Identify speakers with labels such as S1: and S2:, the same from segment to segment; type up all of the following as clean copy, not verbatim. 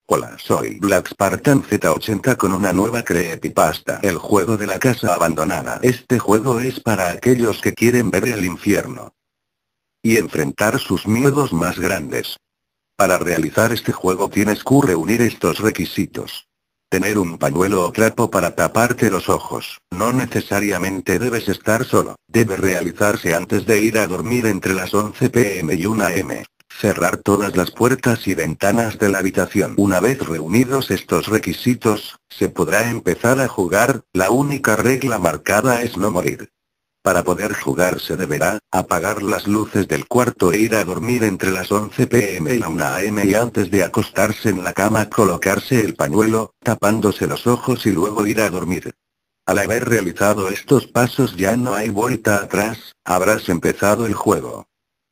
S1: Hola, soy Black Spartan Z80 con una nueva creepypasta. El juego de la casa abandonada. Este juego es para aquellos que quieren ver el infierno y enfrentar sus miedos más grandes. Para realizar este juego tienes que reunir estos requisitos. Tener un pañuelo o trapo para taparte los ojos. No necesariamente debes estar solo. Debe realizarse antes de ir a dormir entre las 11 p.m. y 1 a.m. Cerrar todas las puertas y ventanas de la habitación. Una vez reunidos estos requisitos, se podrá empezar a jugar. La única regla marcada es no morir. Para poder jugar se deberá apagar las luces del cuarto e ir a dormir entre las 11 p.m. y la 1 a.m. y antes de acostarse en la cama colocarse el pañuelo, tapándose los ojos y luego ir a dormir. Al haber realizado estos pasos ya no hay vuelta atrás, habrás empezado el juego.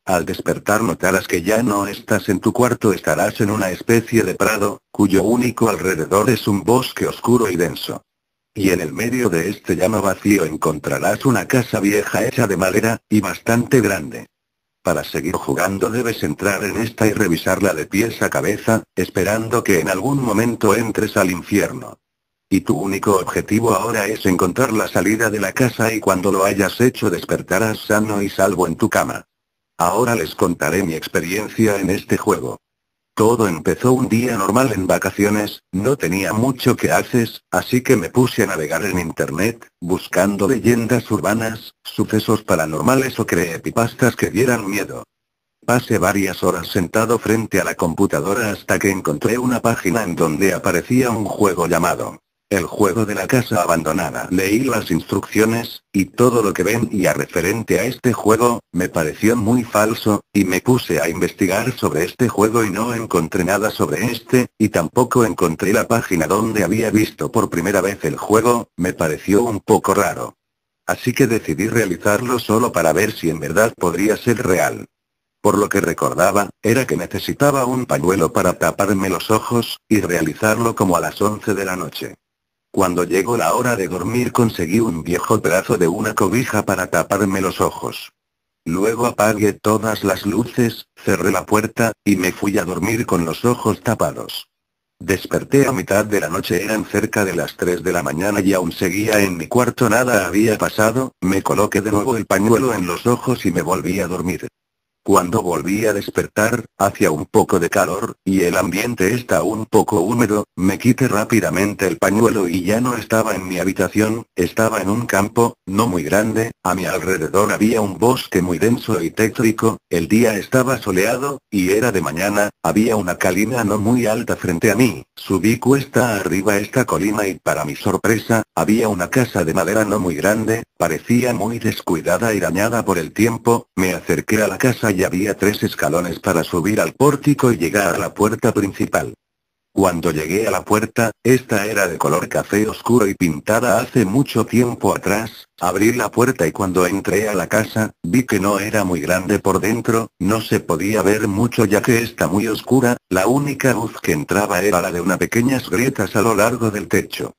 S1: Al despertar notarás que ya no estás en tu cuarto, estarás en una especie de prado, cuyo único alrededor es un bosque oscuro y denso. Y en el medio de este llano vacío encontrarás una casa vieja hecha de madera, y bastante grande. Para seguir jugando debes entrar en esta y revisarla de pies a cabeza, esperando que en algún momento entres al infierno. Y tu único objetivo ahora es encontrar la salida de la casa y cuando lo hayas hecho despertarás sano y salvo en tu cama. Ahora les contaré mi experiencia en este juego. Todo empezó un día normal en vacaciones, no tenía mucho que hacer, así que me puse a navegar en internet, buscando leyendas urbanas, sucesos paranormales o creepypastas que dieran miedo. Pasé varias horas sentado frente a la computadora hasta que encontré una página en donde aparecía un juego llamado El juego de la casa abandonada. Leí las instrucciones, y todo lo que venía referente a este juego, me pareció muy falso, y me puse a investigar sobre este juego y no encontré nada sobre este, y tampoco encontré la página donde había visto por primera vez el juego, me pareció un poco raro. Así que decidí realizarlo solo para ver si en verdad podría ser real. Por lo que recordaba, era que necesitaba un pañuelo para taparme los ojos, y realizarlo como a las 11 de la noche. Cuando llegó la hora de dormir conseguí un viejo pedazo de una cobija para taparme los ojos. Luego apagué todas las luces, cerré la puerta, y me fui a dormir con los ojos tapados. Desperté a mitad de la noche, eran cerca de las 3 de la mañana y aún seguía en mi cuarto, nada había pasado, me coloqué de nuevo el pañuelo en los ojos y me volví a dormir. Cuando volví a despertar, hacía un poco de calor, y el ambiente está un poco húmedo, me quité rápidamente el pañuelo y ya no estaba en mi habitación, estaba en un campo, no muy grande, a mi alrededor había un bosque muy denso y tétrico, el día estaba soleado, y era de mañana, había una colina no muy alta frente a mí, subí cuesta arriba esta colina y para mi sorpresa, había una casa de madera no muy grande, parecía muy descuidada y dañada por el tiempo, me acerqué a la casa y había 3 escalones para subir al pórtico y llegar a la puerta principal. Cuando llegué a la puerta, esta era de color café oscuro y pintada hace mucho tiempo atrás, abrí la puerta y cuando entré a la casa, vi que no era muy grande por dentro, no se podía ver mucho ya que está muy oscura, la única luz que entraba era la de unas pequeñas grietas a lo largo del techo.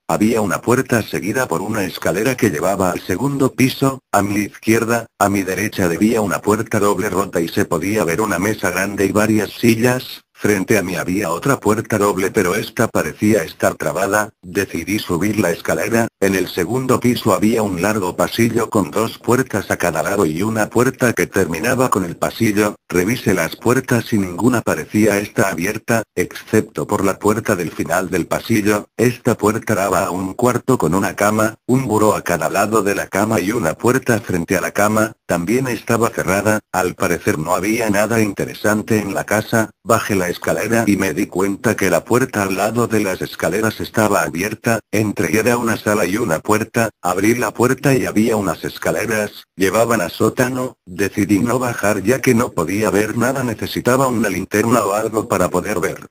S1: Había una puerta seguida por una escalera que llevaba al segundo piso, a mi izquierda, a mi derecha debía una puerta doble rota y se podía ver una mesa grande y varias sillas, frente a mí había otra puerta doble pero esta parecía estar trabada, decidí subir la escalera, en el segundo piso había un largo pasillo con 2 puertas a cada lado y una puerta que terminaba con el pasillo, revisé las puertas y ninguna parecía estar abierta, excepto por la puerta del final del pasillo, esta puerta daba a un cuarto con una cama, un buró a cada lado de la cama y una puerta frente a la cama, también estaba cerrada, al parecer no había nada interesante en la casa, bajé la escalera y me di cuenta que la puerta al lado de las escaleras estaba abierta, entre era una sala y una puerta, abrí la puerta y había unas escaleras, llevaban a sótano, decidí no bajar ya que no podía ver nada, necesitaba una linterna o algo para poder ver.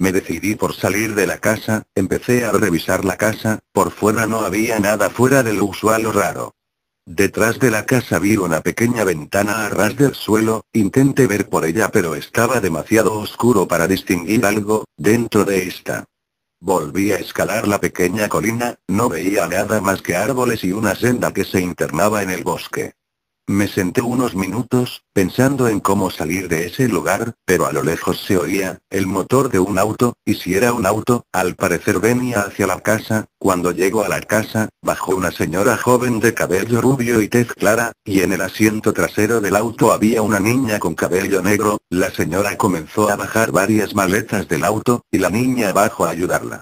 S1: Me decidí por salir de la casa, empecé a revisar la casa, por fuera no había nada fuera de lo usual o raro. Detrás de la casa vi una pequeña ventana a ras del suelo, intenté ver por ella pero estaba demasiado oscuro para distinguir algo, dentro de esta. Volví a escalar la pequeña colina, no veía nada más que árboles y una senda que se internaba en el bosque. Me senté unos minutos, pensando en cómo salir de ese lugar, pero a lo lejos se oía el motor de un auto, y si era un auto, al parecer venía hacia la casa. Cuando llegó a la casa, bajó una señora joven de cabello rubio y tez clara, y en el asiento trasero del auto había una niña con cabello negro. La señora comenzó a bajar varias maletas del auto, y la niña bajó a ayudarla.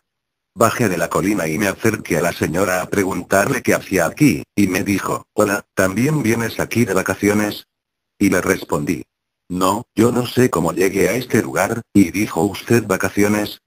S1: Bajé de la colina y me acerqué a la señora a preguntarle qué hacía aquí, y me dijo, hola, ¿también vienes aquí de vacaciones? Y le respondí, no, yo no sé cómo llegué a este lugar. ¿Y dijo usted vacaciones?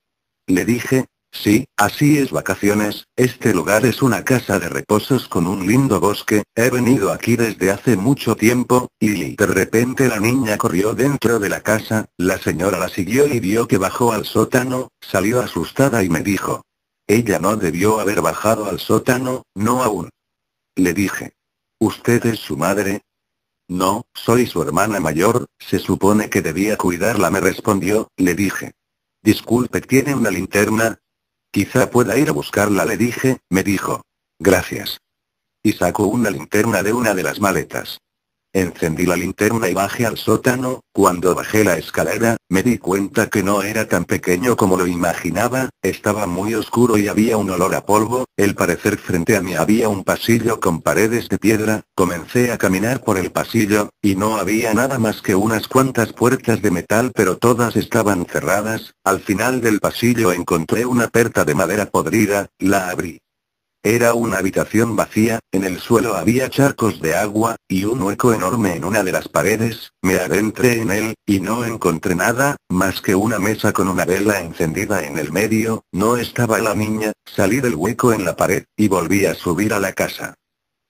S1: Le dije, sí, así es vacaciones, este lugar es una casa de reposos con un lindo bosque, he venido aquí desde hace mucho tiempo. Y de repente la niña corrió dentro de la casa, la señora la siguió y vio que bajó al sótano, salió asustada y me dijo, ella no debió haber bajado al sótano, no aún. Le dije, ¿usted es su madre? No, soy su hermana mayor, se supone que debía cuidarla, me respondió. Le dije, disculpe, ¿tiene una linterna? Quizá pueda ir a buscarla, le dije. Me dijo, gracias. Y sacó una linterna de una de las maletas. Encendí la linterna y bajé al sótano. Cuando bajé la escalera, me di cuenta que no era tan pequeño como lo imaginaba, estaba muy oscuro y había un olor a polvo. Al parecer frente a mí había un pasillo con paredes de piedra. Comencé a caminar por el pasillo, y no había nada más que unas cuantas puertas de metal, pero todas estaban cerradas. Al final del pasillo encontré una puerta de madera podrida, la abrí. Era una habitación vacía, en el suelo había charcos de agua, y un hueco enorme en una de las paredes. Me adentré en él, y no encontré nada, más que una mesa con una vela encendida en el medio. No estaba la niña. Salí del hueco en la pared, y volví a subir a la casa.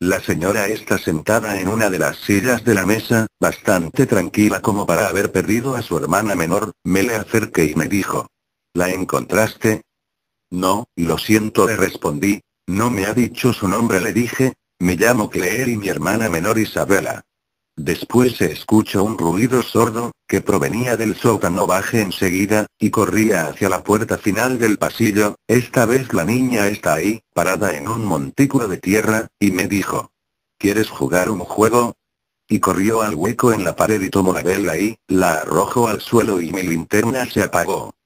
S1: La señora está sentada en una de las sillas de la mesa, bastante tranquila como para haber perdido a su hermana menor. Me le acerqué y me dijo, ¿la encontraste? No, lo siento, le respondí. No me ha dicho su nombre, le dije. Me llamo Claire y mi hermana menor Isabela. Después se escuchó un ruido sordo, que provenía del sótano. Bajé enseguida, y corría hacia la puerta final del pasillo. Esta vez la niña está ahí, parada en un montículo de tierra, y me dijo, ¿quieres jugar un juego? Y corrió al hueco en la pared y tomó la vela y la arrojó al suelo y mi linterna se apagó.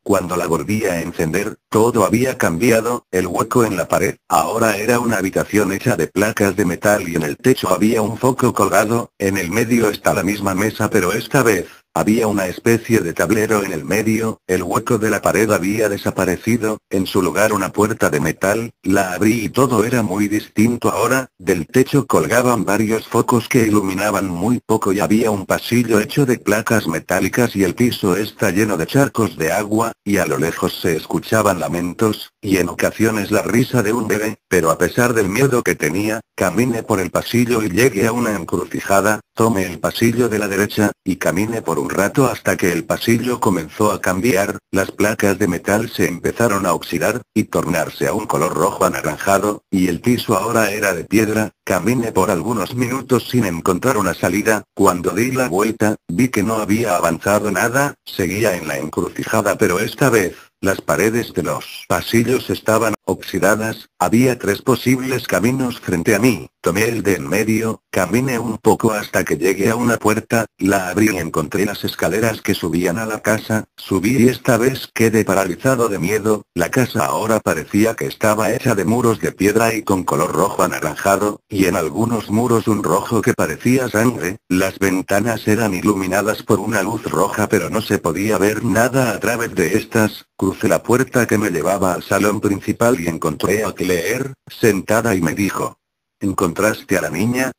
S1: Cuando la volví a encender, todo había cambiado. El hueco en la pared ahora era una habitación hecha de placas de metal y en el techo había un foco colgado. En el medio está la misma mesa, pero esta vez había una especie de tablero en el medio. El hueco de la pared había desaparecido, en su lugar una puerta de metal. La abrí y todo era muy distinto ahora. Del techo colgaban varios focos que iluminaban muy poco y había un pasillo hecho de placas metálicas y el piso está lleno de charcos de agua, y a lo lejos se escuchaban lamentos, y en ocasiones la risa de un bebé. Pero a pesar del miedo que tenía, caminé por el pasillo y llegué a una encrucijada. Tomé el pasillo de la derecha, y caminé por un rato hasta que el pasillo comenzó a cambiar. Las placas de metal se empezaron a oxidar, y tornarse a un color rojo anaranjado, y el piso ahora era de piedra. Caminé por algunos minutos sin encontrar una salida. Cuando di la vuelta, vi que no había avanzado nada. Seguía en la encrucijada, pero esta vez, las paredes de los pasillos estaban oxidadas. Había 3 posibles caminos frente a mí. Tomé el de en medio, caminé un poco hasta que llegué a una puerta, la abrí y encontré las escaleras que subían a la casa. Subí y esta vez quedé paralizado de miedo. La casa ahora parecía que estaba hecha de muros de piedra y con color rojo anaranjado, y en algunos muros un rojo que parecía sangre. Las ventanas eran iluminadas por una luz roja, pero no se podía ver nada a través de estas. Crucé la puerta que me llevaba al salón principal y encontré a Claire, sentada, y me dijo, ¿encontraste a la niña?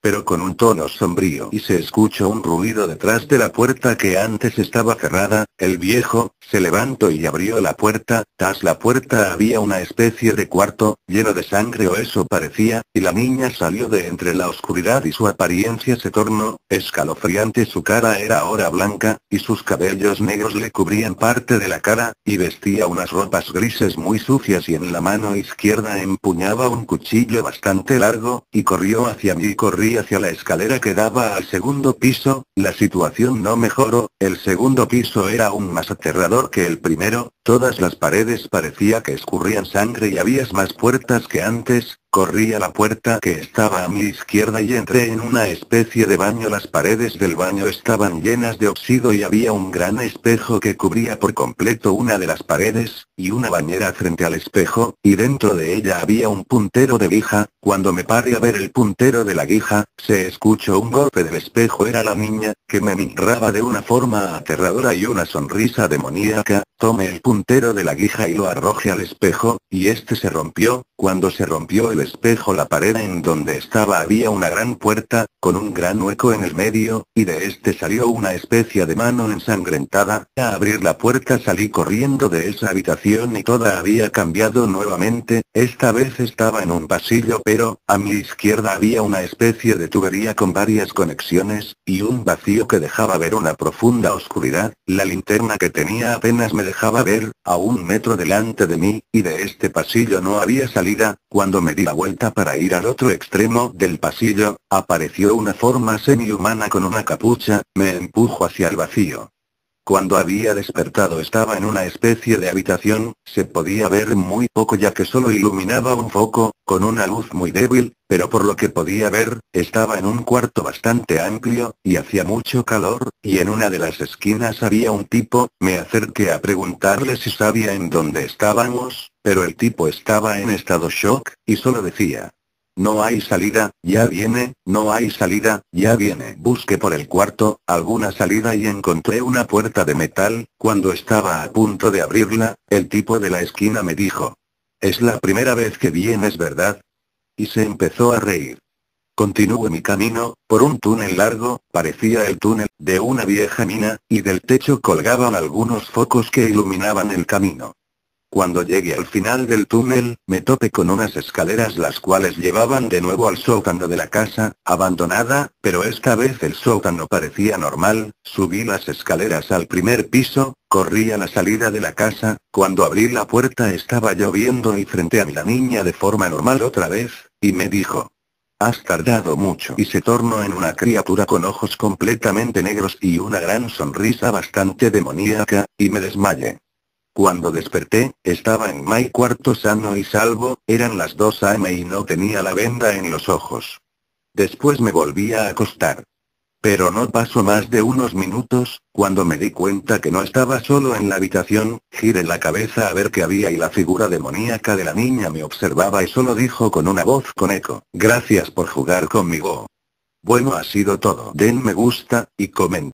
S1: Pero con un tono sombrío, y se escuchó un ruido detrás de la puerta que antes estaba cerrada. El viejo se levantó y abrió la puerta. Tras la puerta había una especie de cuarto, lleno de sangre, o eso parecía, y la niña salió de entre la oscuridad y su apariencia se tornó escalofriante. Su cara era ahora blanca, y sus cabellos negros le cubrían parte de la cara, y vestía unas ropas grises muy sucias y en la mano izquierda empuñaba un cuchillo bastante largo, y corrió hacia mí. Corrí hacia la escalera que daba al segundo piso. La situación no mejoró, el segundo piso era aún más aterrador que el primero. Todas las paredes parecía que escurrían sangre y había más puertas que antes. Corrí a la puerta que estaba a mi izquierda y entré en una especie de baño. Las paredes del baño estaban llenas de óxido y había un gran espejo que cubría por completo una de las paredes, y una bañera frente al espejo, y dentro de ella había un puntero de guija. Cuando me paré a ver el puntero de la guija, se escuchó un golpe del espejo. Era la niña, que me miraba de una forma aterradora y una sonrisa demoníaca. Tomé el puntero de la guija y lo arrojé al espejo, y este se rompió. Cuando se rompió el espejo, la pared en donde estaba había una gran puerta, con un gran hueco en el medio, y de este salió una especie de mano ensangrentada. A abrir la puerta salí corriendo de esa habitación y todo había cambiado nuevamente. Esta vez estaba en un pasillo, pero a mi izquierda había una especie de tubería con varias conexiones, y un vacío que dejaba ver una profunda oscuridad. La linterna que tenía apenas me dejaba ver, a 1 metro delante de mí, y de este pasillo no había salida. Cuando me di la vuelta para ir al otro extremo del pasillo, apareció una forma semi-humana con una capucha. Me empujó hacia el vacío. Cuando había despertado estaba en una especie de habitación. Se podía ver muy poco ya que solo iluminaba un foco, con una luz muy débil, pero por lo que podía ver, estaba en un cuarto bastante amplio, y hacía mucho calor, y en una de las esquinas había un tipo. Me acerqué a preguntarle si sabía en dónde estábamos, pero el tipo estaba en estado shock, y solo decía: no hay salida, ya viene, no hay salida, ya viene. Busqué por el cuarto, alguna salida y encontré una puerta de metal. Cuando estaba a punto de abrirla, el tipo de la esquina me dijo: es la primera vez que vienes, ¿verdad? Y se empezó a reír. Continué mi camino, por un túnel largo, parecía el túnel de una vieja mina, y del techo colgaban algunos focos que iluminaban el camino. Cuando llegué al final del túnel, me topé con unas escaleras las cuales llevaban de nuevo al sótano de la casa, abandonada, pero esta vez el sótano parecía normal. Subí las escaleras al primer piso, corrí a la salida de la casa. Cuando abrí la puerta estaba lloviendo y frente a mí la niña de forma normal otra vez, y me dijo: has tardado mucho. Y se tornó en una criatura con ojos completamente negros y una gran sonrisa bastante demoníaca, y me desmayé. Cuando desperté, estaba en mi cuarto sano y salvo. Eran las 2 a.m. y no tenía la venda en los ojos. Después me volví a acostar. Pero no pasó más de unos minutos, cuando me di cuenta que no estaba solo en la habitación. Giré la cabeza a ver qué había y la figura demoníaca de la niña me observaba y solo dijo con una voz con eco: gracias por jugar conmigo. Bueno, ha sido todo. Den me gusta, y comenten.